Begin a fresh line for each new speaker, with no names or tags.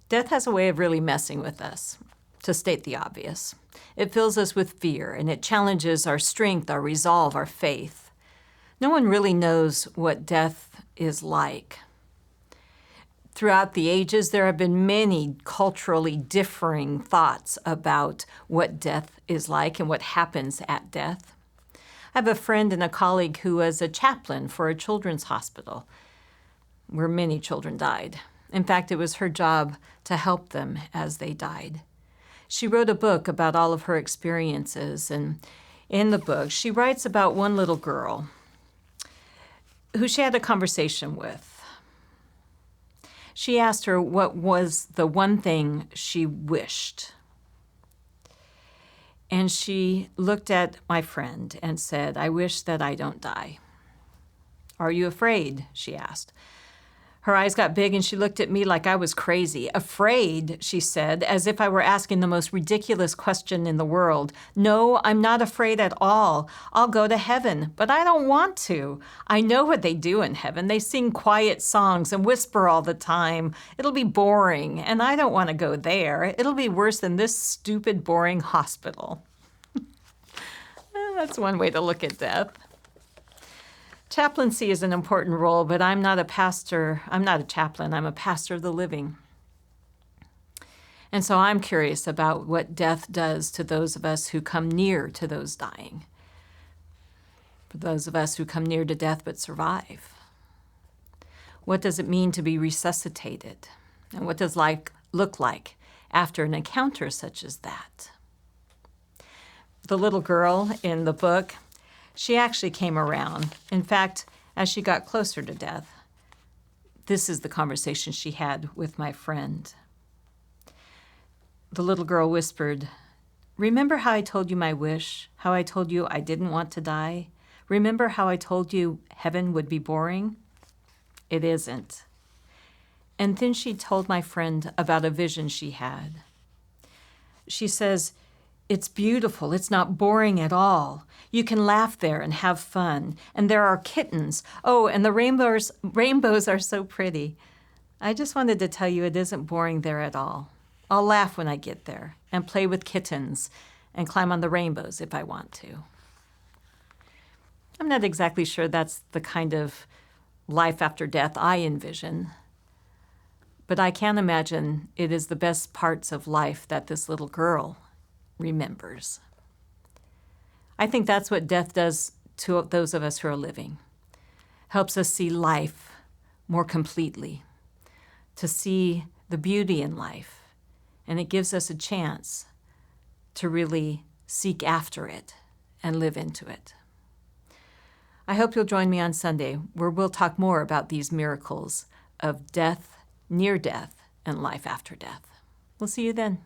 Death has a way of really messing with us, to state the obvious. It fills us with fear, and it challenges our strength, our resolve, our faith. No one really knows what death is like. Throughout the ages, there have been many culturally differing thoughts about what death is like and what happens at death. I have a friend and a colleague who was a chaplain for a children's hospital where many children died. In fact, it was her job to help them as they died. She wrote a book about all of her experiences, and in the book, she writes about one little girl who she had a conversation with. She asked her what was the one thing she wished. And she looked at my friend and said, "I wish that I don't die." "Are you afraid?" she asked. Her eyes got big and she looked at me like I was crazy. "Afraid," she said, as if I were asking the most ridiculous question in the world. "No, I'm not afraid at all. I'll go to heaven, but I don't want to. I know what they do in heaven. They sing quiet songs and whisper all the time. It'll be boring, and I don't want to go there. It'll be worse than this stupid, boring hospital." That's one way to look at death. Chaplaincy is an important role, but I'm not a pastor. I'm not a chaplain. I'm a pastor of the living. And so I'm curious about what death does to those of us who come near to those dying, for those of us who come near to death but survive. What does it mean to be resuscitated? And what does life look like after an encounter such as that? The little girl in the book, she actually came around. In fact, as she got closer to death, this is the conversation she had with my friend. The little girl whispered, "Remember how I told you my wish? How I told you I didn't want to die? Remember how I told you heaven would be boring? It isn't." And then she told my friend about a vision she had. She says, "It's beautiful. It's not boring at all. You can laugh there and have fun. And there are kittens. Oh, and the rainbows are so pretty. I just wanted to tell you it isn't boring there at all. I'll laugh when I get there and play with kittens and climb on the rainbows if I want to." I'm not exactly sure that's the kind of life after death I envision, but I can imagine it is the best parts of life that this little girl remembers. I think that's what death does to those of us who are living. Helps us see life more completely, to see the beauty in life, and it gives us a chance to really seek after it and live into it. I hope you'll join me on Sunday, where we'll talk more about these miracles of death, near death, and life after death. We'll see you then.